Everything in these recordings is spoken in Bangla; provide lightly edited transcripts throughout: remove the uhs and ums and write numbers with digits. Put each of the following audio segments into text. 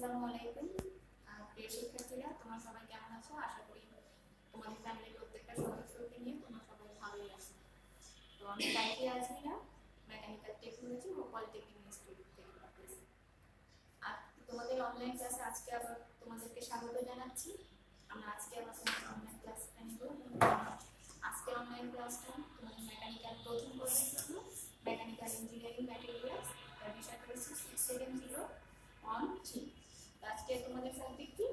আসসালামু আলাইকুম প্রিয় শিক্ষার্থীরা, তোমরা সবাই কেমন আছো? আশা করি তোমাদের ফ্যামিলির প্রত্যেকটা সদস্যকে নিয়ে তোমরা সবাই ভালোই আছো। তো আমি সাইকে আছি না, মেকানিক্যাল টেকনোলজি ও পলিটেকনিক ইনস্টিটিউট থেকে বলছি। আর তোমাদের অনলাইন ক্লাসে আজকে আবার তোমাদেরকে স্বাগত জানাচ্ছি। আমরা আজকে আবার তোমাদের অনলাইন ক্লাসটা নিব। আজকে অনলাইন ক্লাসটা তোমাদের মেকানিক্যাল প্রথম বর্ষের জন্য মেকানিক্যাল ইঞ্জিনিয়ারিং ম্যাটেরিয়ালস এর বিষয়টা হচ্ছে 670 on 3। আজকে তোমাদের সাবজেক্ট কি?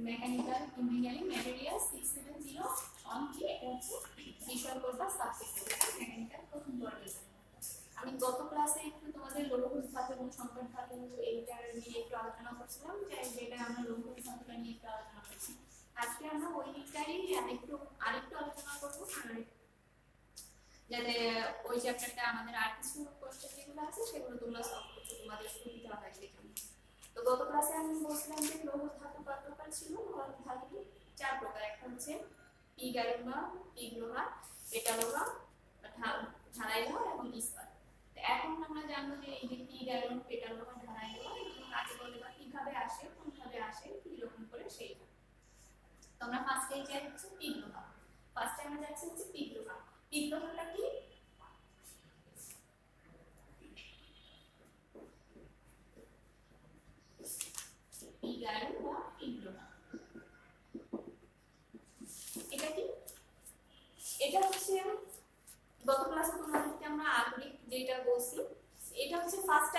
Mechanical engineering materials 670 on 3। এটা হচ্ছে বিষয় করবা সাবজেক্ট মেকানিক্যাল প্রথম বর্ষের জন্য। আমি গত ক্লাসে একটু তোমাদের লৌহ ধাতু এবং সংকট ধাতু এইটার নিয়ে একটু আলোচনা করছিলাম, যে যেটা আমরা লৌহ ধাতুটা নিয়ে একটু আলোচনা করছি। আজকে আমরা ওই দিকটাই আরেকটু আলোচনা করবো, যাতে ওই চ্যাপ্টারটা আমাদের আর কিছু কোশ্চেন যেগুলো আছে সেগুলো তোমরা সলভ করতে তোমাদের সুবিধা হয় সেজন্য। তো গত ক্লাসে আমি বলছিলাম যে লৌহ ধাতু কত প্রকার ছিল। লৌহ ধাতু 4 প্রকার। একটা হচ্ছে পিগ আয়রন বা পিগ লোহা, পেটা লোহা, ঢালাই লোহা এবং ইস্পাত। তো এখন আমরা জানবো যে এই যে পিগ আয়রন, পেটা লোহা, ঢালাই লোহা এগুলো কাকে বলে বা কিভাবে আসে, কোনভাবে আসে, কি রকম করে সেইটা। তো আমরা ফার্স্টে যাই হচ্ছে পিগ লোহা। ফার্স্টে আমরা যাচ্ছি হচ্ছে পিগ লোহা। পিগ লোহাটা কি? পিগ আয়রন বা পিগ লোহা। এটা কি? এটা হচ্ছে গত ক্লাসে তোমাদেরকে আমরা আধুনিক যেটা বলছি, এটা হচ্ছে ফার্স্ট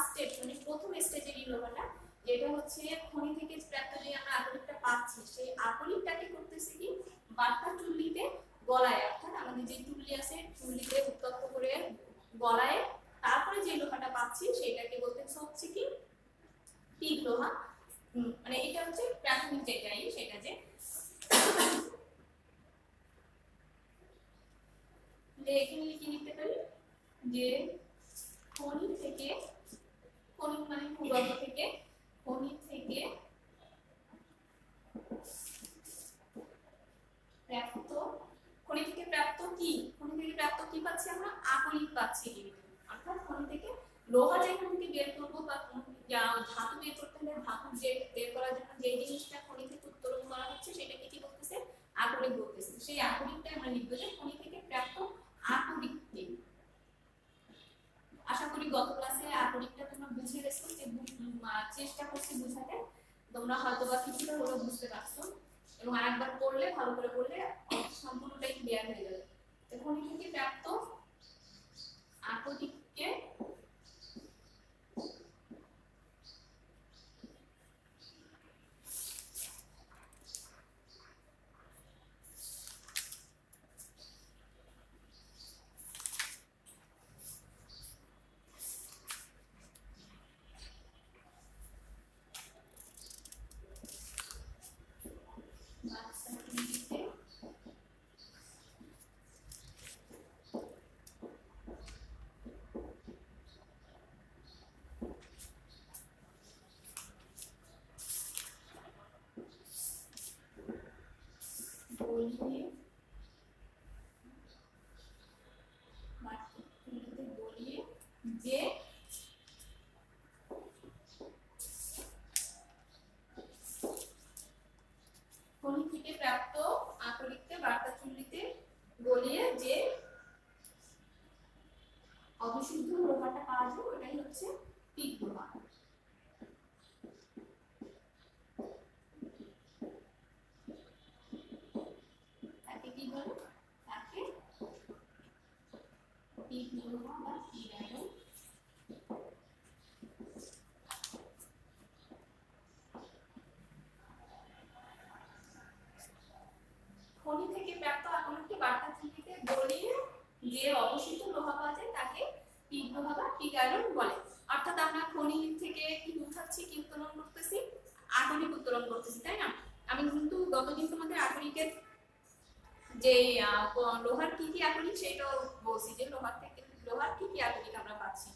স্টেজ, মানে প্রথম স্টেজের এই লোহাটা, যেটা হচ্ছে খনি থেকে প্রাপ্ত যে আমরা আকরিকটা পাচ্ছি, সেই আকরিকটাকে করতেছে কি বার্তা চুল্লিতে গলায়, অর্থাৎ আমাদের যে চুল্লি আছে চুল্লিতে উত্তপ্ত করে গলায় তারপরে যে লোহাটা পাচ্ছি সেটাকে বলতেছে হচ্ছে কি পিগ লোহা। মানে এটা হচ্ছে প্রাথমিক যেটাই, সেটা যে এখানে লিখে নিতে পারি যে খনি থেকে, খনি মানে ভূগর্ভ থেকে, খনি থেকে প্রাপ্ত, খনি থেকে প্রাপ্ত কি, খনি থেকে প্রাপ্ত কি পাচ্ছি আমরা? আকরিক পাচ্ছি কিন্তু, অর্থাৎ খনি থেকে লোহা যেখান থেকে বের করবো বা ধাতু বের করতে হলে ধাতু বের করার জন্য যে জিনিসটা খনি থেকে উত্তোলন করা হচ্ছে সেটাকে কি বলতেছে? আকরিক বলতেছে। সেই আকরিকটা আমরা লিখবো যে খনি থেকে প্রাপ্ত আকরিক। আশা করি গত ক্লাসে আকরিকটা তোমরা বুঝে গেছো, যে চেষ্টা করছি বুঝাতে, তোমরা হয়তো বা কিছুটা হলেও বুঝতে পারছো, এবং আরেকবার পড়লে ভালো করে পড়লে সম্পূর্ণটাই ক্লিয়ার হয়ে যাবে। খনি থেকে প্রাপ্ত আকরিককে গলিয়ে যে খনি থেকে প্রাপ্ত আকরিককে বার্তা চুল্লিতে গলিয়ে যে অবিশুদ্ধ লোহাটা পাওয়া যায় ওটাই হচ্ছে পিগ লোহা। তাকে কি বলে? তাকে পিগ লোহা বা পিগ আয়রন। খনি থেকে প্রাপ্ত আকরিককে বার্তা চুল্লিতে গলিয়ে যে অবশিষ্ট লোহা পাওয়া যায় তাকে পিগ লোহা বা পিগ আয়রন বলে। অর্থাৎ আমরা খনি থেকে কি উঠাচ্ছি, কি উত্তোলন করতেছি? আকরিক উত্তোলন করতেছি, তাই না? আমি কিন্তু গতদিন তোমাদের আকরিকের যে লোহার কি কি আকরিক সেটাও বলছি, যে লোহার থেকে লোহার কি কি আকরিক আমরা পাচ্ছি,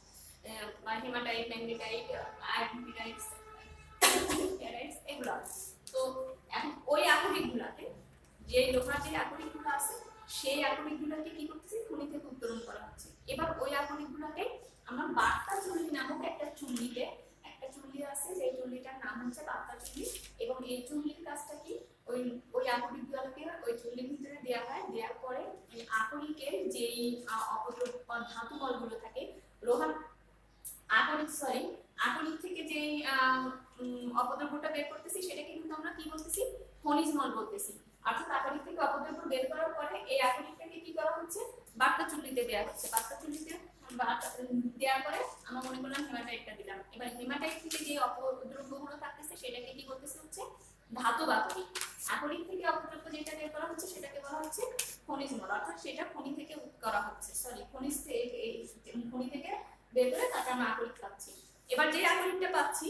হেমাটাইট, ম্যাগনেটাইট, আয়রনটাইট, ফেরাইট এগুলো। তো এখন ওই আকরিকগুলোতে যে লোহার যে আকরিকগুলো আছে সেই আকরিকগুলোকে কি করতেছি? খনি থেকে উত্তোলন করা হচ্ছে। এবার ওই আকরিকগুলোকে আমরা বার্তা চুল্লি নামক একটা চুল্লিতে, একটা চুল্লি আছে যে চুল্লিটার নাম নাম হচ্ছে বাপ্পা চুল্লি। এবং এই চুল্লির কাজটা কি, ওই ওই আকরিক গুলোকে ওই চুল্লির ভিতরে দেওয়া হয়, দেওয়ার পরে আকরিকের যেই ধাতু বলগুলো থাকে, লোহা আকরিক থেকে যে অপদ্রব্যটা বের করতেছি সেটাকে কিন্তু আমরা কি বলতেছি, খনিজ মল বলতেছি। অর্থাৎ আকরিক থেকে অপদ্রব্য বের করার পরে এই আকরিকটাকে কি করা হচ্ছে, বাট্টা চুল্লিতে দেওয়া হচ্ছে। বাট্টা চুল্লিতে দেওয়ার পরে আমরা মনে করলাম হেমাটাইটটা দিলাম। এবার হেমাটাইট থেকে যে অপদ্রব্যগুলো থাকতেছে সেটাকে কি বলতেছে হচ্ছে ধাতব আকরিক। আকরিক থেকে অপদ্রব্য যেটা বের করা হচ্ছে সেটাকে বলা হচ্ছে খনিজ মল, অর্থাৎ সেটা খনি থেকে করা হচ্ছে, খনি থেকে বের করে তাকে আমরা আকরিক পাচ্ছি। এবার যে আকরিকটা পাচ্ছি,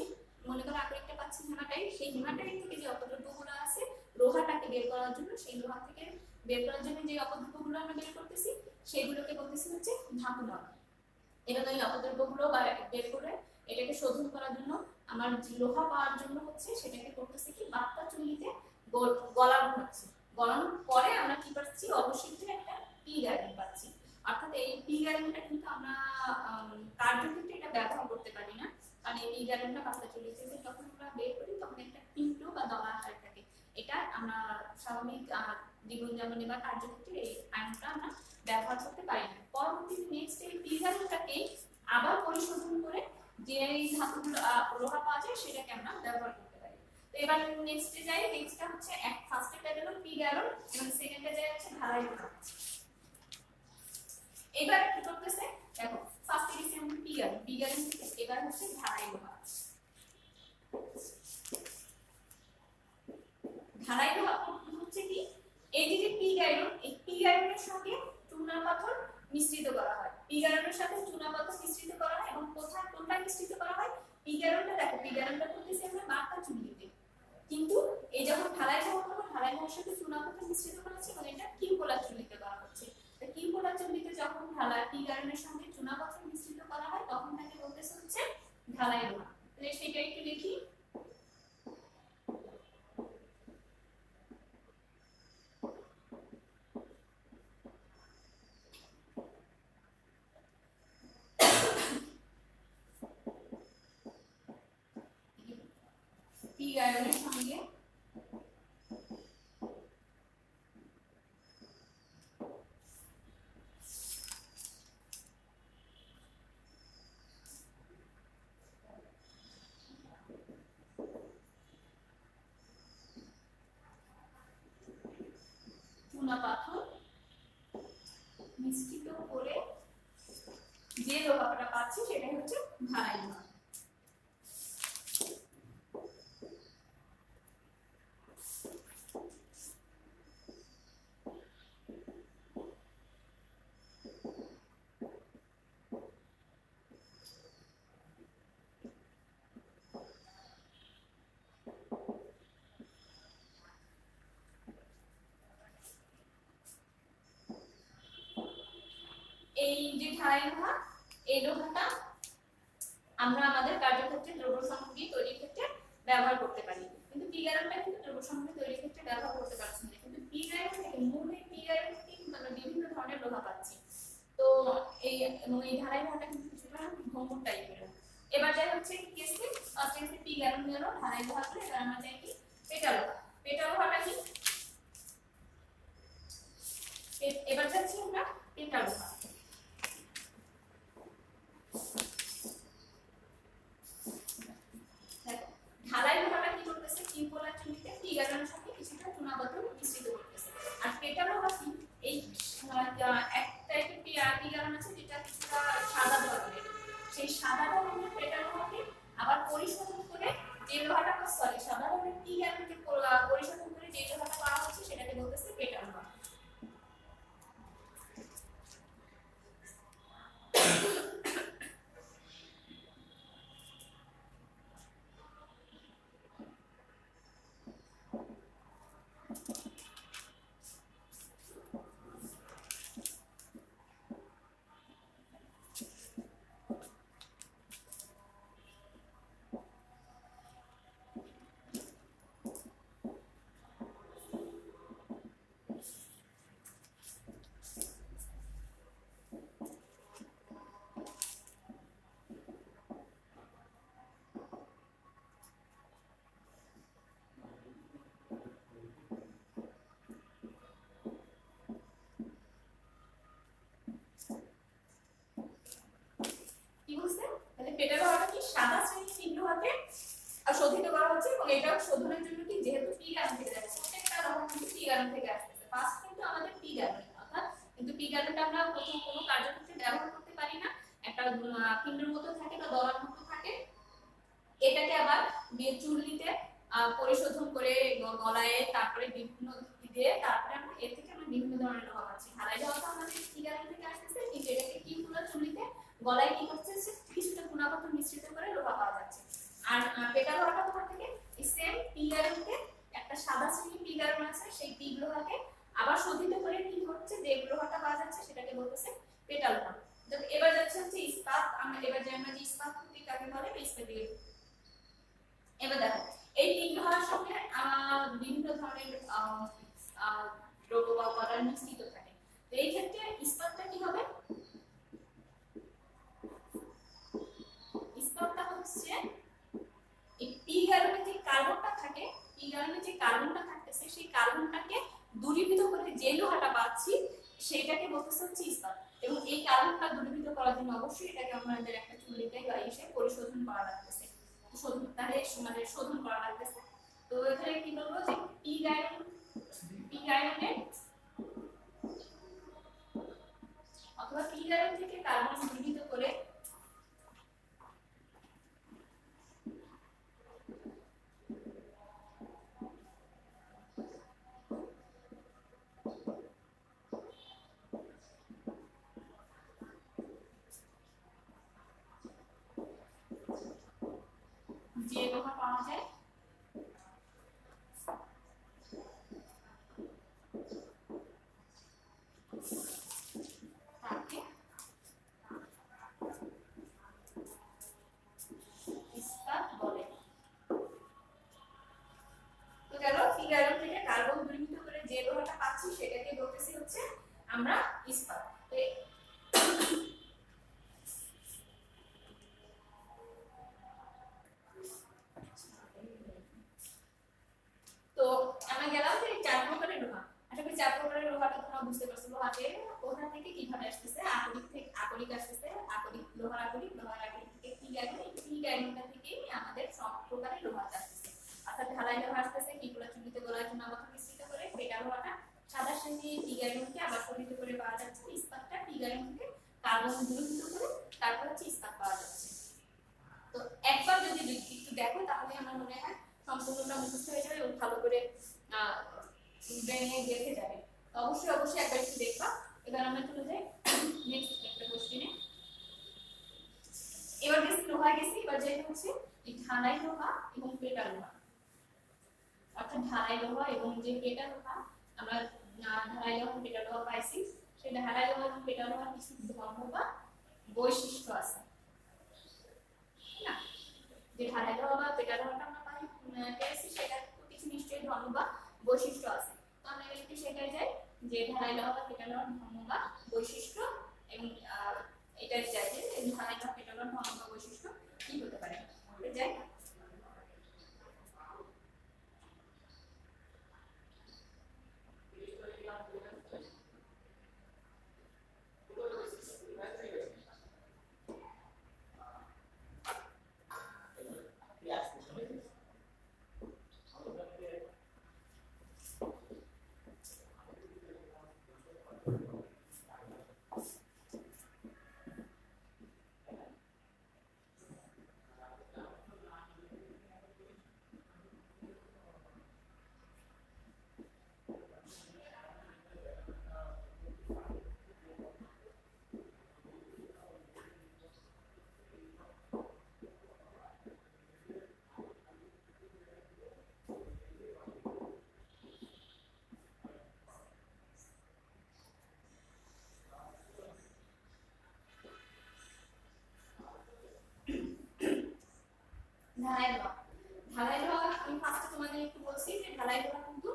মনে করো আকরিকটা পাচ্ছি হেমাটাইট, সেই হেমাটাইট থেকে যে অপদ্রব্যগুলো আছে লোহাটাকে বের করার জন্য, সেই লোহা থেকে বের করার জন্য যে অপদ্রব্যগুলো আমরা বের করতেছি সেগুলোকে বলতেছি হচ্ছে ধাতু মল। এবার এই অপদ্রব্যগুলো বের করে এটাকে শোধন করার জন্য আমার লোহা পাওয়ার জন্য হচ্ছে সেটাকে করতেছি কি বাপ্পা চুল্লিতে গলানো হচ্ছে। গলানোর পরে আমরা কি পাচ্ছি, অবশিষ্ট একটা পিগ আয়রন পাচ্ছি। অর্থাৎ এই পিগ আয়রনটা কিন্তু আমরা কার্যক্ষেত্রে এটা ব্যবহার করতে পারি না, কারণ এই পিগ আয়রনটা বাপ্পা চুল্লি থেকে যখন আমরা বের করি তখন একটা পিন্টু বা দলা আকারে থাকে। এটা আমরা স্বাভাবিক জীবনযাপনে বা কার্যক্ষেত্রে এই আয়রনটা আমরা ব্যবহার করতে পারি না। পরবর্তীতে নেক্সট এই পিগ আয়রনটাকে আবার পরিশোধন করে যে ধাতুগুলো লোহা পাওয়া যায় সেটাকে আমরা ব্যবহার করতে পারি। তো এবার নেক্সটে যাই, নেক্সটটা হচ্ছে ফার্স্টে গেল পিগ আয়রন এবং সেকেন্ডে যাই হচ্ছে ঢালাই লোহা। এবার কি করতেছে দেখো, ফার্স্টে গেছে আমরা পিগ আয়রন থেকে এবার হচ্ছে ঢালাই লোহা। ঢালাই লোহা হচ্ছে কি, এই যে পিগ আয়রন, এই পিগ আয়রনের সঙ্গে চুনা পাথর মিশ্রিত করা হয়। পিগ আয়রনের সাথে চুনা পাথর মিশ্রিত করা হয় এবং কোনটা মিশ্রিত করা হয়, পিগ আয়রনটা দেখো, পিগ আয়রনটা করতেছি আমরা বাট্টা চুল্লিতে, কিন্তু এই যখন ঢালাই লোহা করব ঢালাই লোহার সাথে চুনা পাথর মিশ্রিত করা হচ্ছে এবং এটা কিউপোলার চুল্লিতে করা হচ্ছে। তো কিউপোলার চুল্লিতে যখন পিগ আয়রনের সঙ্গে চুনা পাথর মিশ্রিত করা হয় তখন তাকে বলতেছে হচ্ছে ঢালাই লোহা। তাহলে সেটা একটু লিখি। পিগ আয়রনের সঙ্গে চুনা পাথর মিশ্রিত করে যে লোহাটা পাচ্ছি সেটাই হচ্ছে ঢালাই লোহা। এই যে ঢালাই লোহা, এই লোহাটা আমরা আমাদের কার্যক্ষেত্রে দ্রব্য সামগ্রী তৈরির ক্ষেত্রে ব্যবহার করতে পারি, কিন্তু পিগ আয়রনটা কিন্তু দ্রব্য সামগ্রী তৈরির ক্ষেত্রে ব্যবহার করতে পারছি না। কিন্তু পিগ আয়রন থেকে মূল এই পিগ আয়রন থেকে আমরা বিভিন্ন ধরনের লোহা পাচ্ছি। তো এই ঢালাই লোহাটা কিন্তু কিছুটা ভঙ্গুর টাইপের। এবার যাই হচ্ছে কেসে ফার্স্ট কেসে পিগ আয়রন গেল, ঢালাই লোহা করে, এবার আমরা যাই কি পেটা লোহা। পেটা লোহাটা কি, এবার যাচ্ছি আমরা পেটা লোহা। ঢালাই লোহাটা কি করতেছে, কিউপোলার চুল্লিতে পিগ আয়রনের সঙ্গে কিছুটা চুনা পাথর মিশ্রিত করতেছে। আর পেটা লোহা কি, এই এক টাইপের পিগ আয়রন আছে যেটা কিছুটা সাদা ধরনের, সেই সাদা ধরনের পেটা লোহাকে আবার পরিশোধন করে যে লোহাটা সাদা ধরনের পিগ আয়রনকে পরিশোধন করে যে লোহাটা পাওয়া হচ্ছে সেটাকে বলতেছে পেটা লোহা। পেটা লোহাটা কি সাদা শ্রেণীর পিগ লোহাকে শোধিত করা হচ্ছে এবং এটা শোধনের জন্য কি যেহেতু পিগ আয়ন থেকে যাচ্ছে প্রত্যেকটা লোহা কিন্তু পিগ আয়ন থেকে আসছে ফার্স্ট কিন্তু আমাদের পিগ আয়ন অর্থাৎ কিন্তু পিগ আয়নটা আমরা প্রথম কোনো কার্যক্ষেত্রে ব্যবহার করতে পারি না একটা পিণ্ডের মতো থাকে বা দলার মতো থাকে এটাকে আবার চুল্লিতে পরিশোধন করে গলায় তারপরে বিভিন্ন দিয়ে তারপরে আমরা এর থেকে আমরা বিভিন্ন ধরনের লোহা পাচ্ছি ঢালাই লোহাটা আমাদের পিগ আয়ন থেকে আসছে কিন্তু এটাকে কি পুরো চুল্লিতে গলায় কি করছে কিছুটা গুণাগত মিশ্রিত করে লোহা পাওয়া যাচ্ছে আর পেটা লোহাটা কোথা থেকে এই সেম পিগ আয়নকে একটা সাদা শ্রেণীর পিগ আয়ন আছে সেই পিগ লোহাকে আবার শোধিত করে কি হচ্ছে যে লোহাটা পাওয়া যাচ্ছে সেটাকে বলতেছে পেটা লোহা এবার যাচ্ছে হচ্ছে ইস্পাত আমরা এবার যে ইস্পাত প্রতীক কাকে বলে ইস্পাত দিয়ে এবার দেখো এই পিগ লোহার সঙ্গে বিভিন্ন ধরনের দ্রব্য বা উপাদান মিশ্রিত থাকে তো এই ক্ষেত্রে ইস্পাতটা কি হবে ইস্পাতটা হচ্ছে এই পিগ আয়নে যে কার্বনটা থাকে পিগ আয়নে যে কার্বনটা থাকতেছে সেই কার্বনটাকে দূরীভূত করে যে লোহাটা পাচ্ছি সেটাকে বলতেছে হচ্ছে ইস্পাত এবং এই কার্বনটা দূরীভূত করার জন্য অবশ্যই এটাকে আমাদের একটা চুল্লিতে বা এসে পরিশোধন করা লাগতেছে তাহলে মানে শোধন করা লাগতেছে তো এখানে কি বলবো যে পিগ আয়নে অথবা পিগ আয়ন থেকে কার্বন দূরীভূত করে যে লোহা পাওয়া যায় তাকে ইস্পাত বলে তো গেল পিগ আয়ন থেকে কার্বন দূরীভূত করে যে লোহাটা পাচ্ছি সেটাকে বলতেছি হচ্ছে আমরা ইস্পাত তো আমরা গেলাম যে চার প্রকারের লোহা আশা করি চার প্রকারের লোহাটা তোমরা বুঝতে পারছো লোহাতে কোথা থেকে কিভাবে আসতেছে আকরিক থেকে আকরিক আসতেছে আকরিক লোহার আকরিক থেকে পিগ আয়নটা থেকে আমাদের সব প্রকারের লোহা আসতেছে অর্থাৎ ঢালাই লোহা আসতেছে কিগুলো চুল্লিতে গলায় গুণাগত মিশ্রিত করে পেটা লোহাটা সাদা শ্রেণীর পিগ আয়নকে আবার শোধিত করে পাওয়া যাচ্ছে ইস্পাতটা পিগ আয়ন থেকে কার্বন দূরীভূত করে তারপর হচ্ছে ইস্পাত পাওয়া যাচ্ছে তো একবার যদি একটু দেখো তাহলে আমার মনে হয় সম্পূর্ণটা মুখস্থ হয়ে যাবে এবং ভালো করে ব্রেনে গেঁথে যাবে অবশ্যই একবার একটু দেখবা এবার আমরা চলে যাই নেক্সট একটা কোশ্চেনে এবার বেশি লোহা গেছি এবার যেটা হচ্ছে এই ঢালাই লোহা এবং পেটা লোহা অর্থাৎ ঢালাই লোহা এবং যে পেটা লোহা আমরা ঢালাই লোহা পেটা লোহা পাইছি সেই ঢালাই লোহা এবং পেটা লোহার কিছু ধর্ম বা বৈশিষ্ট্য আছে না যে ঢালাই লোহা বা পেটা লোহাটা আমরা পেয়েছি সেটা কিছু নিশ্চয়ই ধর্ম বা বৈশিষ্ট্য আছে তো আমরা একটু সেটাই যাই যে ঢালাই লোহা বা পেটা লোহার ধর্ম বা বৈশিষ্ট্য এবং এটাই যাই যে ঢালাই লোহা পেটা লোহার ধর্ম বা বৈশিষ্ট্য কি হতে পারে যাই ঢালাই লোহা আমি ফার্স্টে তোমাদের একটু বলছি যে ঢালাই লোহা কিন্তু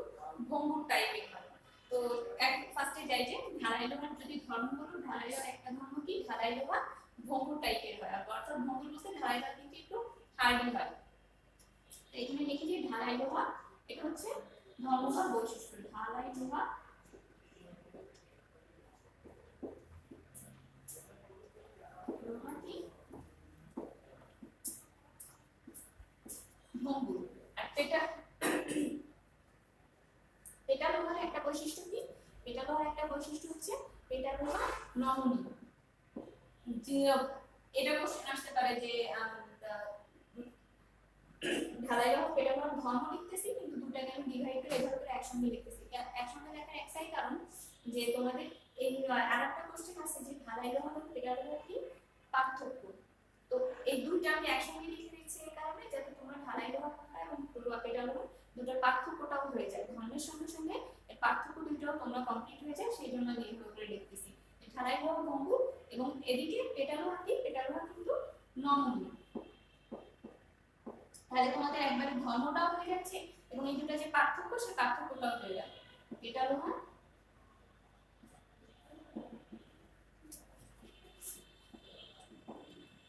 ভঙ্গুর টাইপের হয় তো এক ফার্স্টে যাই যে ঢালাই লোহার যদি ধর্ম বলো ঢালাই লোহার একটা ধর্ম কি ঢালাই লোহা ভঙ্গুর টাইপের হয় অর্থাৎ ভঙ্গুর বলতে ঢালাই লোহা কিন্তু একটু হার্ডি হয় এখানে লিখি যে ঢালাই লোহা এটা হচ্ছে ধর্ম বা বৈশিষ্ট্য ঢালাই লোহা ভঙ্গুর। আর পেটা লোহার একটা বৈশিষ্ট্য কি? পেটা লোহার একটা বৈশিষ্ট্য হচ্ছে পেটা লোহা নমনীয়। যে এটা কোশ্চেন আসতে পারে যে ঢালাই লোহা পেটা লোহার ঘন লিখতেছি কিন্তু দুটাকে আমি ডিভাইড করে এভাবে করে একসঙ্গে লিখতেছি। একসঙ্গে লেখার একটাই কারণ যে তোমাদের এই আরেকটা কোশ্চেন আছে যে ঢালাই লোহা এবং পেটা লোহার কি পার্থক্য। তো এই দুইটা আমি একসঙ্গে লিখে দিচ্ছি এই কারণে যাতে তোমরা ঢালাই লোহা এবং পেটা লোহা দুটোর পার্থক্যটাও হয়ে যায়, ঘনের সঙ্গে সঙ্গে এর পার্থক্য দুটোও তোমরা কমপ্লিট হয়ে যায়, সেই জন্য আমি এইভাবে করে লিখতেছি। ঢালাই লোহা ভঙ্গুর এবং এদিকে পেটা লোহা কি? পেটা লোহা কিন্তু নমনীয়। তাহলে তোমাদের একবারে ধর্মটাও হয়ে যাচ্ছে এবং এই দুটো যে পার্থক্য সেই পার্থক্যটাও হয়ে যাবে। পেটা লোহা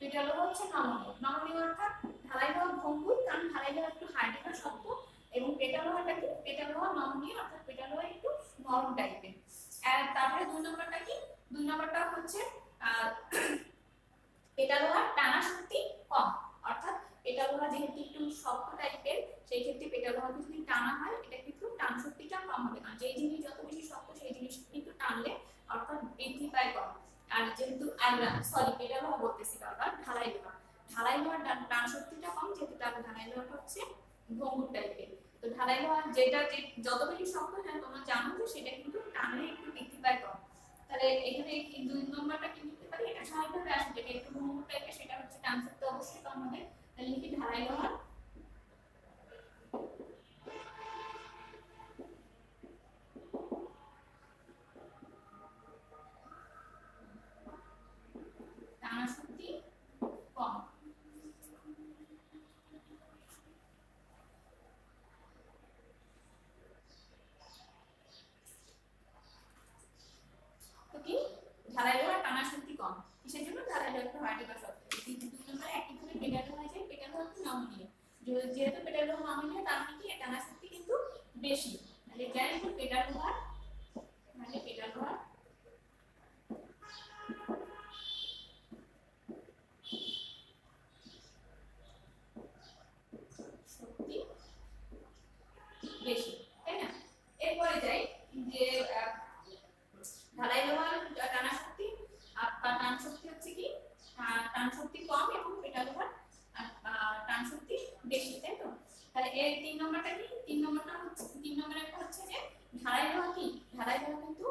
পেটা লোহা হচ্ছে নমনীয়। নমনীয় অর্থাৎ ঢালাই লোহা ভঙ্গুর, কারণ ঢালাই লোহা একটু হার্ডিকার শক্ত, এবং পেটা লোহাটা কি? পেটা লোহা নমনীয় অর্থাৎ পেটা লোহা একটু নরম টাইপের। আর তারপরে দুই নম্বরটা কি? দুই নম্বরটা হচ্ছে পেটা লোহার টানা শক্তি কম, অর্থাৎ পেটা লোহা যেহেতু একটু শক্ত টাইপের সেই ক্ষেত্রে পেটা লোহা যদি টানা হয় এটা কিন্তু টান শক্তিটা কম হবে, কারণ যেই জিনিস যত বেশি শক্ত সেই জিনিস কিন্তু টানলে অর্থাৎ বৃদ্ধি পায় কম। আর যেহেতু পেটা লোহা বলতেছি বারবার, ঢালাই লোহা, ঢালাই লোহার টান শক্তিটা কম, যেহেতু ঢালাই লোহাটা হচ্ছে ভঙ্গুর টাইপের। তো ঢালাই লোহা যেটা যে যত বেশি শক্ত হয় তোমরা জানো যে সেটা কিন্তু টানলে একটু বৃদ্ধি পায় কম। তাহলে এখানে এই দুই নম্বরটা কি লিখতে পারি? এটা স্বাভাবিকভাবে আসবে, যেটা একটু ভঙ্গুর টাইপের সেটা হচ্ছে টান শক্তি অবশ্যই কম হবে। তাহলে লিখি ঢালাই লোহা টানা শক্তি কম। তো কি ঢালাই লোহার টানা শক্তি কম, কিসের জন্য? ঢালাই লোহা একটু হার্ডিকার শক্ত। দুই নম্বরে একইভাবে পেটা লোহা আছে, পেটা লোহা একটু নমনীয়, যেহেতু পেটা লোহা নমনীয় তার মানে কি টানা শক্তি কিন্তু বেশি। তাহলে যাই হোক পেটা লোহার মানে পেটা লোহার শক্তি বেশি, তাই না? এরপরে যাই যে ঢালাই লোহার টানা শক্তি আর টান শক্তি হচ্ছে কি টান শক্তি কম এবং পেটা লোহার টান শক্তি বেশি, তাই তো? তাহলে এর তিন নম্বরটা কি? তিন নম্বরে একটা হচ্ছে যে ঢালাই লোহা কি? ঢালাই লোহা কিন্তু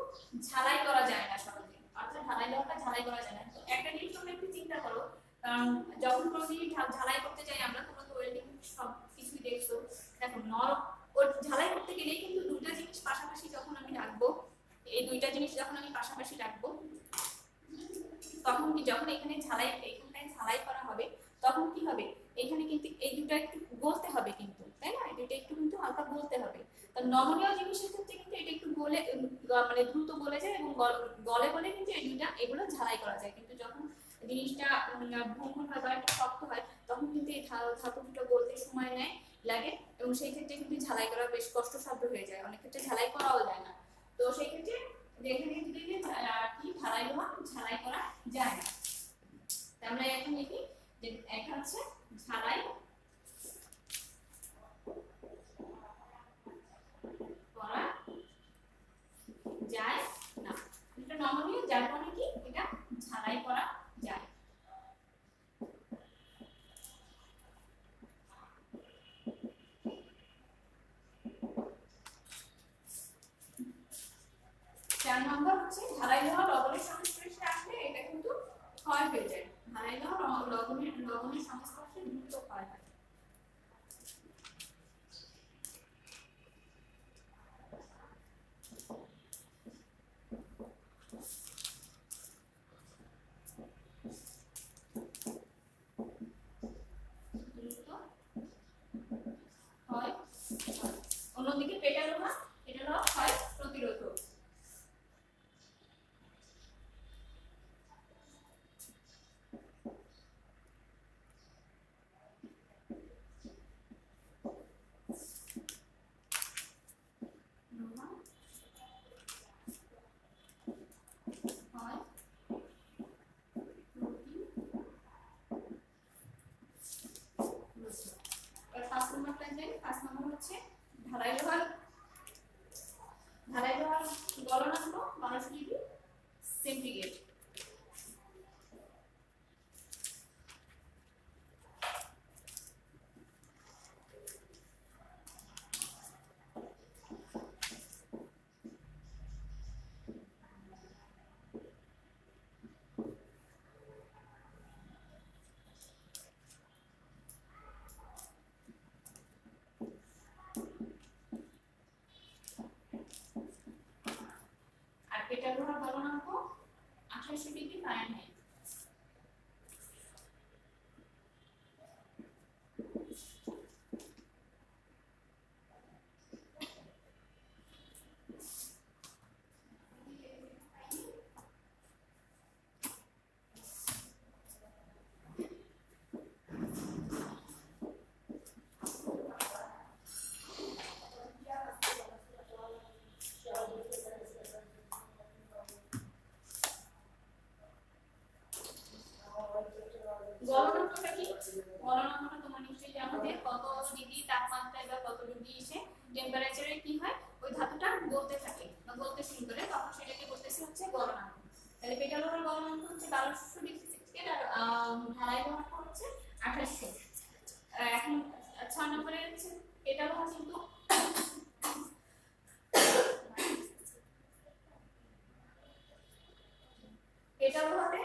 ঝালাই করা যায় না সহজে, অর্থাৎ ঢালাই লোহাটা ঝালাই করা যায় না। তো একটা জিনিস তোমরা একটু চিন্তা করো, কারণ যখন কোনো জিনিস ঝালাই করতে যাই আমরা, তোমরা তো ওয়েল্ডিং সব কিছুই দেখছো, দেখো ওর ঝালাই করতে গেলেই কিন্তু দুটো জিনিস পাশাপাশি যখন আমি রাখবো, এই দুইটা জিনিস যখন আমি পাশাপাশি রাখবো তখন কি যখন এখানটায় ঝালাই করা হবে তখন কি হবে? এখানে কিন্তু এই দুটো একটু গলতে হবে কিন্তু, তাই না? এটা একটু কিন্তু হালকা গলতে হবে। তো নমনীয় জিনিসের ক্ষেত্রে কিন্তু এটা একটু গলে মানে দ্রুত গলে যায় এবং গলে গলে কিন্তু এগুলো ঝালাই করা যায়, কিন্তু যখন জিনিসটা ভঙ্গুর হয় বা একটু শক্ত হয় তখন কিন্তু এই ধাতু দুটো গলতে সময় লাগে এবং সেই ক্ষেত্রে কিন্তু ঝালাই করা বেশ কষ্টসাধ্য হয়ে যায়, অনেক ক্ষেত্রে ঝালাই করাও যায় না। তো সেই ক্ষেত্রে এখানে কিন্তু কি ঢালাই লোহা ঝালাই করা যায় না। আমরা এখন লিখি যে একটা হচ্ছে ঝালাই করা যায় না, এটা নমনীয় যার কারণে কি এটা ঝালাই করা যায়। চার নম্বর হচ্ছে ঢালাই লোহা লবণের সংস্পর্শে আসলে এটা কিন্তু ক্ষয় হয়ে যায়, ঢালাই লোহা লবণের সংস্পর্শে দ্রুত ক্ষয় হয়। অন্যদিকে পেটা লোহা ক্ষয় প্রতিরোধক। হচ্ছে ঢালাই লোহার গলনাঙ্ক 1200 ডিগ্রি সেন্টিগ্রেড। আর পেটা লোহার গলনাঙ্ক 2800 ডিগ্রি ফারেনহাইট। গলনাঙ্কটা কি? গলনাঙ্কটা তোমরা নিশ্চয়ই জানো যে কত ডিগ্রি তাপমাত্রায় বা কত ডিগ্রি টেম্পারেচারে কি হয় ওই ধাতুটা গলতে থাকে বা গলতে শুরু করে, তখন সেটাকে বলতেছি হচ্ছে গলনাঙ্ক। তাহলে পেটা লোহার গলনাঙ্ক হচ্ছে 1200 ডিগ্রি সেন্টিগ্রেড আর ঢালাই লোহারটা হচ্ছে 2800। এখন 6 নম্বরে হচ্ছে পেটা লোহা কিন্তু পেটা লোহাতে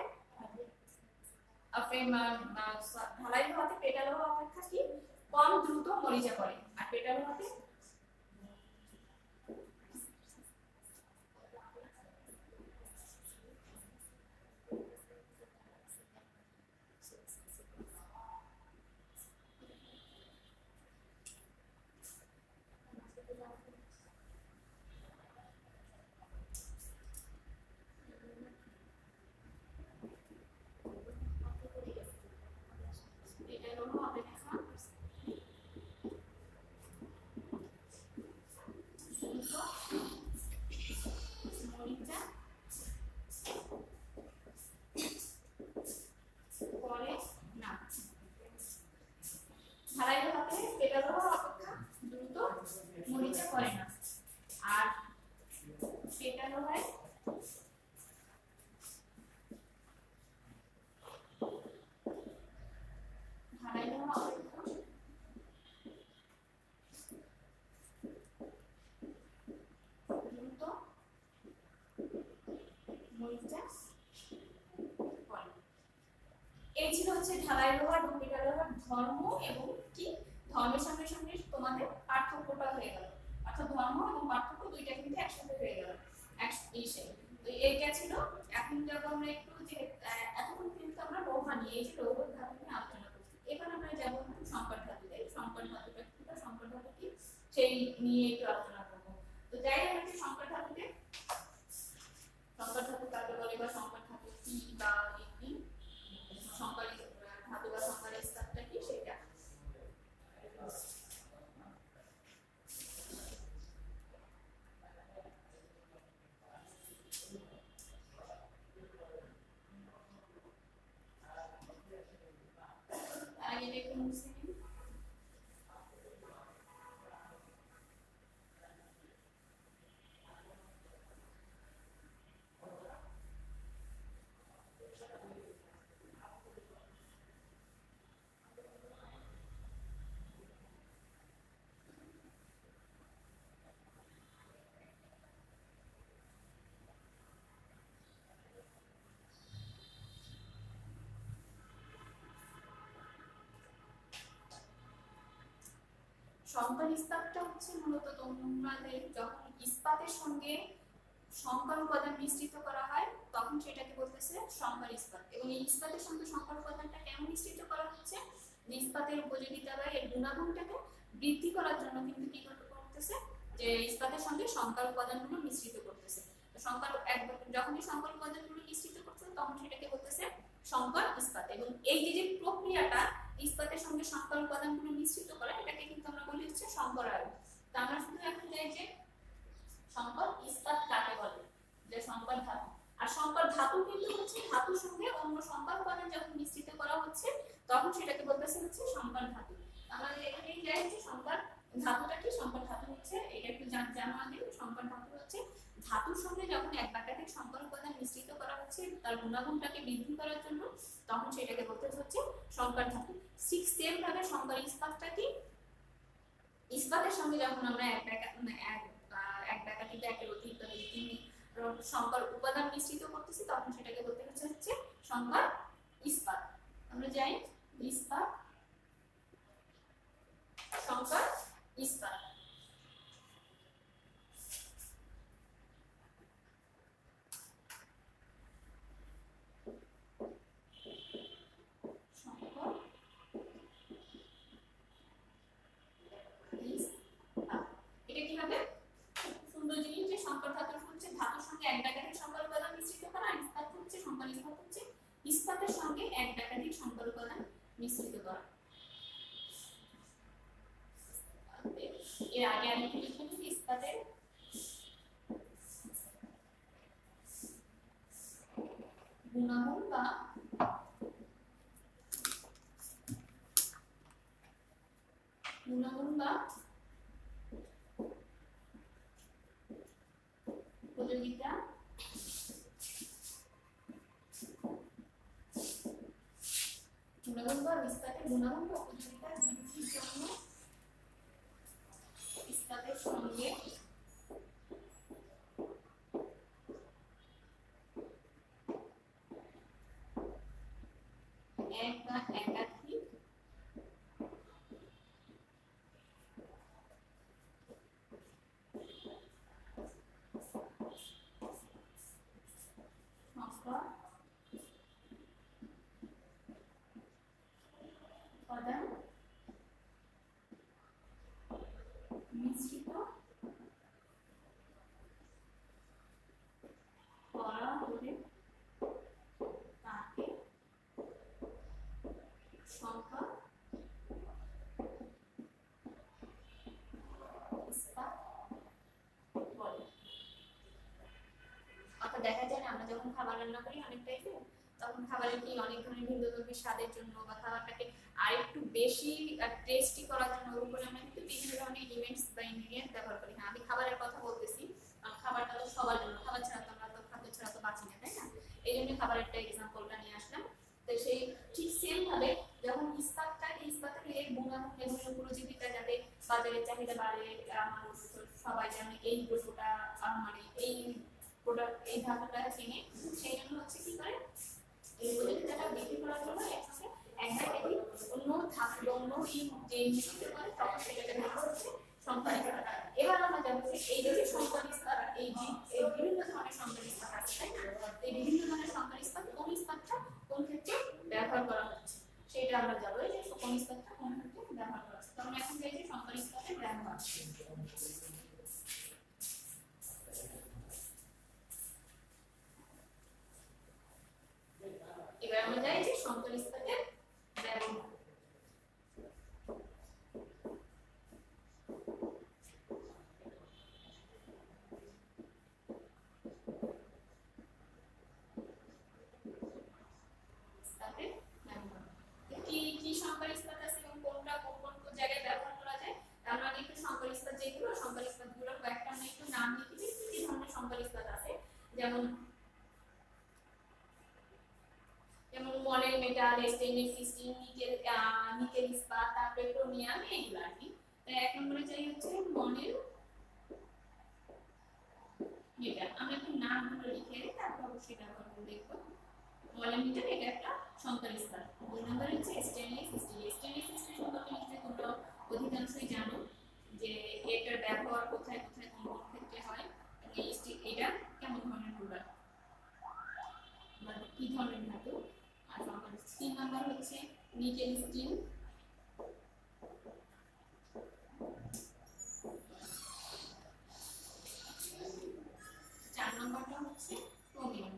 ঢালাই লোহাতে পেটা লোহা অপেক্ষা কি কম দ্রুত মরিচা করে, আর পেটা লোহাতে ঢালাই লোহাতে পেটা লোহা অপেক্ষা দ্রুত মরিচা করে না, আর পেটা লোহায় ঢালাই লোহা অপেক্ষা দ্রুত মরিচা করে। এই ছিল হচ্ছে ঢালাই লোহার এবং পেটা লোহার ধর্ম এবং কি ধর্মের সঙ্গে সঙ্গে তোমাদের পার্থক্যটা হয়ে গেল, অর্থাৎ ধর্ম এবং পার্থক্য দুইটা কিন্তু একসাথে হয়ে গেল। তো এইটা ছিল। এখন যখন আমরা একটু যে এতক্ষণ কিন্তু আমরা লোহা নিয়ে এই যে লৌহ ধাতু নিয়ে আলোচনা করছি, এবার আমরা যাব সংকর ধাতুতে। সংকর ধাতুটা কি বা সংকর ধাতু কি সেই নিয়ে একটু আলোচনা করব। তো যাই আমরা যে সংকর ধাতু কাকে বলে বা সংকর ধাতু কি বা কি সংকর ধাতু বা সংকর স্তরটা কি সেটা আগে দেখুন। সংকর ইস্পাতটা হচ্ছে মূলত তোমাদের যখন ইস্পাতের সঙ্গে সংকর উপাদান মিশ্রিত করা হয় তখন সেটাকে বলতেছে সংকর ইস্পাত। এবং এই ইস্পাতের সঙ্গে সংকর উপাদানটা কেমন মিশ্রিত করা হচ্ছে, ইস্পাতের উপযোগিতা বা এর গুণাগুণটাকে বৃদ্ধি করার জন্য কিন্তু কি করতেছে যে ইস্পাতের সঙ্গে সংকর উপাদানগুলো মিশ্রিত করতেছে। সংকর যখনই সংকর উপাদানগুলো মিশ্রিত করতেছে তখন সেটাকে বলতেছে সংকর ইস্পাত। এবং এই যে প্রক্রিয়াটা ইস্পাতের সঙ্গে সংকর উপাদানগুলো মিশ্রিত করা এটাকে কিন্তু আমরা বলি হচ্ছে সংকরায়ন। তো আমরা শুধু এখন যাই যে সংকর ইস্পাত কাকে বলে, যে সংকর ধাতু। আর সংকর ধাতু কিন্তু হচ্ছে ধাতুর সঙ্গে অন্য সংকর উপাদান যখন মিশ্রিত করা হচ্ছে তখন সেটাকে বলতেছে হচ্ছে সংকর ধাতু। আমাদের এখানেই যাই যে সংকর ধাতুটা কি জানো আগে সংকর ধাতু হচ্ছে ধাতুর সঙ্গে যখন এক বা একাধিক সংকর উপাদান মিশ্রিত করা হচ্ছে তার গুণাগুণটাকে বৃদ্ধি করার জন্য, তখন সেটাকে বলতে হচ্ছে সংকর ধাতু। ঠিক সেম ভাবে সংকর ইস্পাতটা কি, ইস্পাতের সঙ্গে যখন আমরা এক বা একাধিক একের অধিক বা তিন সংকর উপাদান মিশ্রিত করতেছি, তখন সেটাকে বলতে হচ্ছে সংকর ইস্পাত। আমরা যাই ইস্পাত, সংকর ইস্পাত। এটা কি হবে সুন্দর জিনিস যে সংকর ধাতু হচ্ছে ধাতুর সঙ্গে এক বা একাধিক সংকর উপাদান মিশ্রিত করা, ইস্পাত হচ্ছে সংকর ইস্পাত হচ্ছে ইস্পাতের সঙ্গে এক বা একাধিক সংকর উপাদান মিশ্রিত করা। এর আগে আমি কি লিখেছি ইস্পাতের গুণাগুণ বা উপযোগিতা গুণাগুণ বা ইস্পাতের গুণাগুণ বা উপযোগিতা বৃদ্ধির জন্য ইস্পাতের সঙ্গে এক বা একাধিক উপাদান মিশ্রিত করা হলে তাকে সংকর ইস্পাত বলে। অর্থাৎ দেখা যায় না আমরা যখন খাবার রান্না করি অনেকটাই তখন খাবারের কি অনেক ধরনের ভিন্নধর্মী স্বাদের জন্য বা খাবারটাকে আরেকটু বেশি টেস্টি করার জন্য ওর উপরে আমরা কিন্তু বিভিন্ন ধরনের এলিমেন্টস বা ইনগ্রেডিয়েন্ট ব্যবহার করি। হ্যাঁ, আমি খাবারের কথা বলতেছি, খাবারটা তো সবার জন্য, খাবার ছাড়া তো আমরা তো খাদ্য ছাড়া তো বাঁচি না, তাই না? এই জন্য খাবারেরটা এক্সাম্পলটা নিয়ে আসলাম। তো সেই ঠিক সেম ভাবে যখন ইস্পাতের এর গুণাগুণ এবং উপযোগিতা যাতে বাজারের চাহিদা বাড়ে, মানুষ সবাই যেন এই দ্রব্যটা মানে এই প্রোডাক্ট এই ধাতুটা কিনে, সেই জন্য হচ্ছে কি করে এই উপযোগিতাটা বৃদ্ধি করার জন্য একসাথে একটা অন্য ধাতু অন্য যে মিশ্রিত করে তখন সেটাকে বলা হচ্ছে সংকর ইস্পাত। এবার আমরা জানবো এই যে সংকর ইস্পাত এই বিভিন্ন ধরনের সংকর ইস্পাত আছে, তাই না? এই বিভিন্ন ধরনের সংকর ইস্পাত কোন ইস্পাতটা কোন ক্ষেত্রে ব্যবহার করা হচ্ছে সেটা আমরা জানবো, যে কোন ইস্পাতটা কোন ক্ষেত্রে ব্যবহার করা হচ্ছে। তখন এখন এই যে সংকর ইস্পাতের ব্যবহার, এবার আমরা যাই যে সংকর ইস্পাতের ব্যবহার। কি সংকর ইস্পাত আছে এবং কোনটা কোন জায়গায় ব্যবহার করা যায়, আমরা একটু সংকর ইস্পাত যেগুলো সংকর ইস্পাতগুলোর কয়েকটা আমরা একটু নাম লিখে দিই কি ধরনের সংকর ইস্পাত আছে। যেমন মনের মেটাল, স্টেনলেস স্টিল, নিকেল ইস্পাত, তারপরে ক্রোমিয়াম, এইগুলো আর কি। তাই এক নম্বরে চাই হচ্ছে মনের মেটাল। আমরা একটু নামগুলো লিখে দিই, তারপর অবশ্যই ব্যবহার করে দেখবো। মনের মেটাল এটা একটা সংকর ইস্পাত। দুই নম্বরে হচ্ছে স্টেনলেস স্টিল। স্টেনলেস স্টিল সম্পর্কে নিশ্চয়ই তোমরা অধিকাংশই জানো যে এটার ব্যবহার কোথায় কোথায় কোন কোন ক্ষেত্রে হয়। এই স্টিল এটা কেমন ধরনের প্রোডাক্ট বা কি ধরনের ধাতু। আর 3 নাম্বার হচ্ছে নিকেল স্টিল। 4 নাম্বারটা হচ্ছে ক্রোমিয়াম।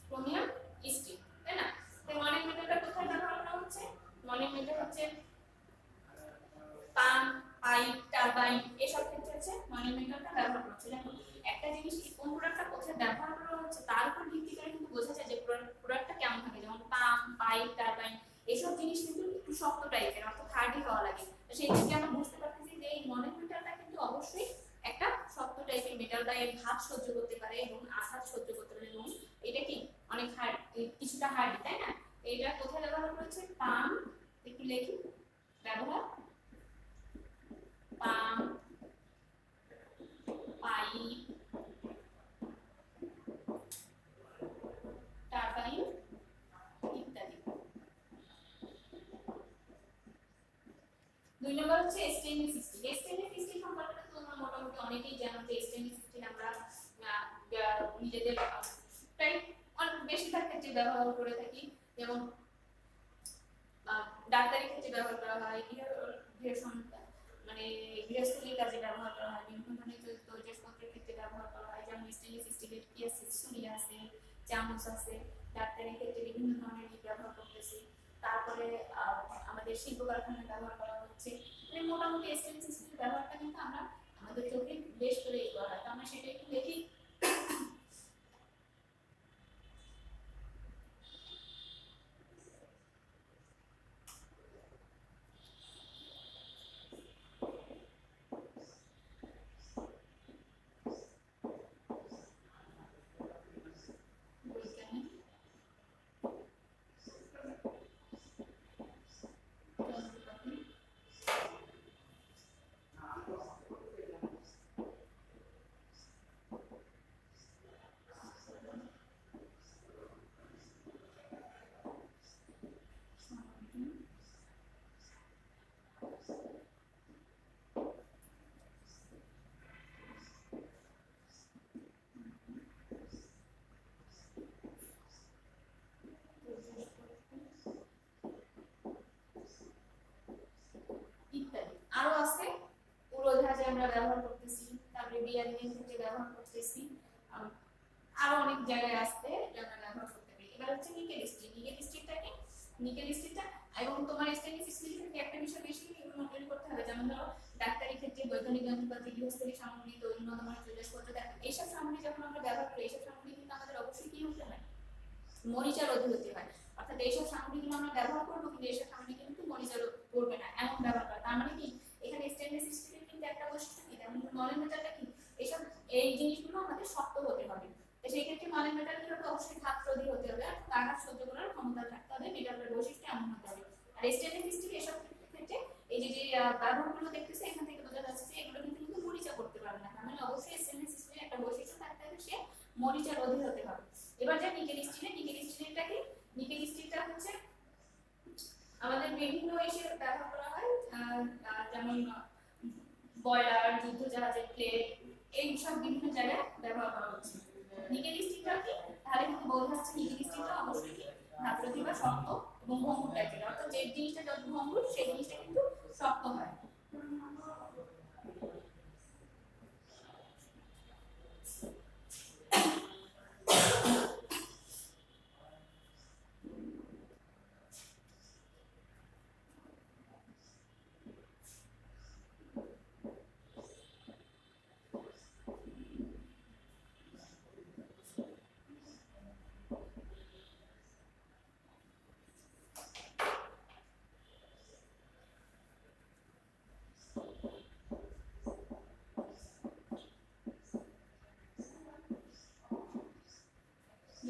ক্রোমিয়াম স্টিল, তাই না? তো মনের মেটালটা কোথায় ব্যবহার করা হচ্ছে? মনের মেটাল হচ্ছে পাম্প, পাইপ, টারবাইন এসব ক্ষেত্রে হচ্ছে মনের মেটালটা ব্যবহার করা হচ্ছে। দেখো পাইপ, টারবাইন, এইসব জিনিস কিন্তু একটু শক্ত টাইপের, অর্থাৎ হার্ডি হওয়া লাগে। সেই থেকে আমরা বুঝতে পারতেছি যে এই মডেল মেটালটা কিন্তু অবশ্যই একটা শক্ত টাইপের মেটাল, বা এর ভাব সহ্য করতে পারে এবং আঘাত সহ্য করতে পারে, এবং এটা কি অনেক হার্ড, কিছুটা হার্ডি, তাই না? এটা কোথায় ব্যবহার করেছে? পাম্প, একটু লিখি ব্যবহার, পাম্প, পাইপ, টারবাইন ইত্যাদি। 2 নম্বর হচ্ছে স্টেনলেস স্টিল। স্টেনলেস স্টিল সম্পর্কে তোমরা মোটামুটি অনেকেই জানো যে স্টেনলেস স্টিল আমরা নিজেদের প্রায় অনেক বেশিরভাগ ক্ষেত্রে ব্যবহার করে থাকি, যেমন ডাক্তারি ক্ষেত্রে ব্যবহার করা হয়, মানে গৃহস্থলীর কাজে ব্যবহার করা হয়, বিভিন্ন ধরনের তৈজসপত্রের ক্ষেত্রে ব্যবহার করা হয়, যেমন স্টেনলেস স্টিলের কি আছে, ছুরি আছে, চামচ আছে, ডাক্তারি ক্ষেত্রে বিভিন্ন ধরনের ব্যবহার করতেছি। তারপরে আমাদের শিল্প কারখানায় ব্যবহার করা হচ্ছে, মানে মোটামুটি স্টেনলেস স্টিলের ব্যবহারটা কিন্তু আমরা আমাদের চোখে বেশ করে করা হয়। তো আমরা সেটা একটু দেখি। আরো আছে উড়োজাহাজে আমরা ব্যবহার করতেছি, তারপরে বিয়ারিং এর ক্ষেত্রে ব্যবহার করতেছি, আরো অনেক জায়গায় আসতে এটা আমরা ব্যবহার করতে পারি। এবার হচ্ছে নিকেল স্টিল। নিকেল স্টিলটা কি? নিকেল স্টিলটা, এবং তোমার স্টেনলেস স্টিল থেকে একটা বিষয় বেশি নোট করতে হবে, যেমন ধরো ডাক্তারি ক্ষেত্রে, বৈজ্ঞানিক যন্ত্রপাতি, গৃহস্থলী সামগ্রী, দৈনন্দিন তোমার তৈজসপত্র, এইসব সামগ্রী যখন আমরা ব্যবহার করি, এইসব সামগ্রী কিন্তু আমাদের অবশ্যই কি হতে হয়? মরিচা রোধী হতে হয়। অর্থাৎ এইসব সামগ্রীগুলো আমরা ব্যবহার করবো, কিন্তু এইসব সামগ্রী কিন্তু মরিচা রোধ করবে না, এমন ব্যবহার করা। তার মানে কি এখানে স্টেনলেস স্টিলের কিন্তু একটা বৈশিষ্ট্য কি, যেমন মলিন মেটালটা কি, এইসব এই জিনিসগুলো আমাদের শক্ত হতে হবে। তো সেই ক্ষেত্রে মলিন মেটাল কি হবে? অবশ্যই ঘাত রোধী হতে হবে, আর আঘাত সহ্য করার ক্ষমতা থাকতে হবে, মেটালের বৈশিষ্ট্য এমন হতে হবে। আর স্টেনলেস স্টিল এসব ক্ষেত্রে এই যে ব্যবহারগুলো দেখতেছে, এখান থেকে বোঝা যাচ্ছে যে এগুলো কিন্তু মরিচা করতে পারবে না। তার মানে অবশ্যই স্টেনলেস স্টিলের একটা বৈশিষ্ট্য থাকতে হবে, সে মরিচা রোধী হতে হবে। এবার যে নিকেল স্টিল, নিকেল স্টিলটা কি? নিকেল স্টিলটা হচ্ছে আমাদের বিভিন্ন এসে ব্যবহার করা হয়, যেমন বয়লার, যুদ্ধজাহাজের প্লেট, এই সব বিভিন্ন জায়গায় ব্যবহার করা হচ্ছে। নিকেল স্টিলটা কি? তাহলে কিন্তু বোঝা যাচ্ছে নিকেল স্টিলটা অবশ্যই ধাতব বা শক্ত এবং ভঙ্গুর টাইপের, অর্থাৎ যে জিনিসটা যত ভঙ্গুর সেই জিনিসটা কিন্তু শক্ত হয়।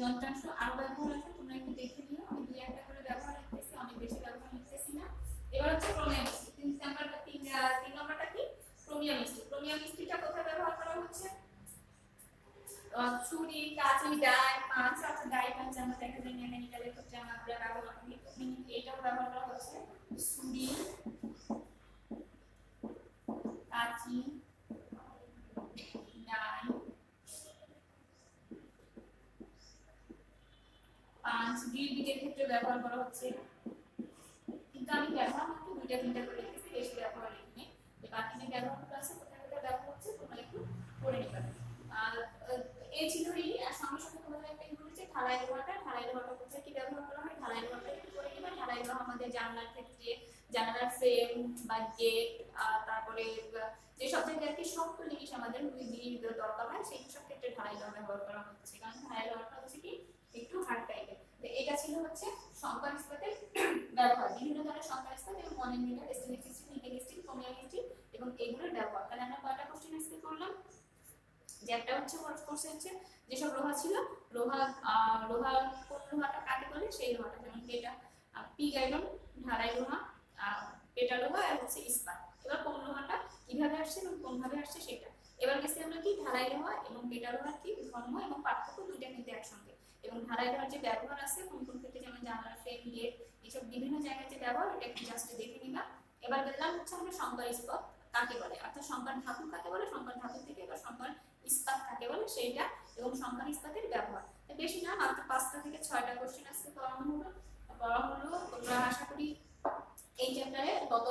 যন্ত্রাংশ আরো ব্যবহার আছে, তোমরা একটু দেখে নিও। আমি দুই একটা করে ব্যবহার লিখতেছি, অনেক বেশি ব্যবহার লিখতেছি না। এবার হচ্ছে ক্রোমিয়াম স্টিল। 3 নম্বরটা কি? Chromium still. ক্রোমিয়াম স্টিলটা কোথায় ব্যবহার করা হচ্ছে? ছুরি, কাঁচি, ডাই, পাঁচ, অর্থাৎ ডাই পাঁচ আমরা দেখা যায় মেকানিক্যালের ক্ষেত্রে আমরা ব্যবহার করি, এটাও ব্যবহার করা হচ্ছে। ছুরি, কাঁচি, ডাই, পাঁচ, ড্রিল বিটের ক্ষেত্রে ব্যবহার করা হচ্ছে। কিন্তু আমি ব্যবহার মাত্র 2টা-3টা করে লিখেছি, বেশি ব্যবহার লিখিনি। বাকি যে ব্যবহারগুলো আছে কোথায় কোথায় ব্যবহার হচ্ছে তোমরা একটু পড়ে নিবে। আর এই ছিলই, আর সঙ্গে সঙ্গে তোমাদের একটা ইনক্লুড হচ্ছে ঢালাই লোহাটা। ঢালাই লোহাটা কোথায় কি ব্যবহার করা হয়? ঢালাই লোহাটা একটু পড়ে নিবে। ঢালাই লোহা আমাদের জানলার ক্ষেত্রে, জানলার ফ্রেম বা গেট, তারপরে যে সব জায়গায় কি শক্ত জিনিস আমাদের দরকার হয়, সেই সব ক্ষেত্রে ঢালাই লোহা ব্যবহার করা হচ্ছে, কারণ ঢালাই লোহাটা হচ্ছে কি একটু হার্ড টাইপের। তো এই এটা ছিল হচ্ছে সংখ্যা ইস্পাতের ব্যবহার, বিভিন্ন ধরনের সংখ্যা ইস্পাত এবং মনোমিটার, stainless steel, nickel steel, chromium steel এবং এগুলোর ব্যবহার। তাহলে আমরা কয়টা কোশ্চেন আজকে করলাম? যে একটা হচ্ছে কোর্সে হচ্ছে যেসব লোহা ছিল, লোহা লোহা কোন লোহাটা কাকে বলে সেই লোহাটা, যেমন এটা পিগ আয়রন, ঢালাই লোহা, পেটা লোহা আর হচ্ছে ইস্পাত। এবার কোন লোহাটা কিভাবে আসছে এবং কোনভাবে আসছে সেটা। এবার গেছি আমরা কি ঢালাই লোহা এবং পেটা লোহার কি ধর্ম এবং পার্থক্য দুইটা কিন্তু একসঙ্গে, এবং ঢালাই লোহার যে ব্যবহার আছে কোন কোন ক্ষেত্রে, যেমন জানালা, ফ্রেম, গেট, এইসব বিভিন্ন জায়গায় যে ব্যবহার, এটা একটু জাস্ট দেখে নিবা। এবার গেলাম হচ্ছে আমরা সংকর ইস্পাত কাকে বলে, অর্থাৎ সংকর ধাতু কাকে বলে, সংকর ধাতু থেকে এবার সংকর ইস্পাত কাকে বলে সেইটা এবং সংকর ইস্পাতের ব্যবহার। বেশি না, মাত্র 5টা থেকে 6টা কোশ্চেন আজকে পড়ানো হলো। তোমরা আশা করি এই চ্যাপ্টারে গত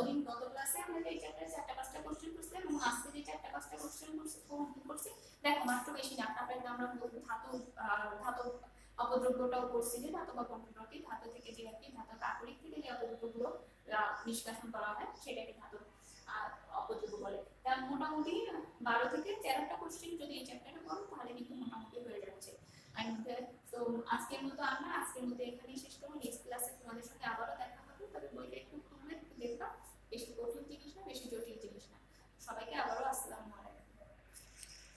ক্লাসে আমরা এই চ্যাপ্টারে 4টা 5টা কোশ্চেন করছি এবং আজকে যে 4টা 5টা কোশ্চেন করছি দেখো মাত্র বেশি না। তারপরে আমরা ধাতু অপদ্রব্যটাও করছি, যে ধাতু অপদ্রব্যটি ধাতু থেকে যে আর কি ধাতু আকরিক থেকে যে অপদ্রব্যগুলো নিষ্কাশন করা হয় সেটাকে ধাতু অপদ্রব্য বলে। তার মোটামুটি 12 থেকে 13টা কোশ্চেন যদি এই চ্যাপ্টারে পড়ো তাহলে কিন্তু মোটামুটি হয়ে যাচ্ছে। তো আজকের মতো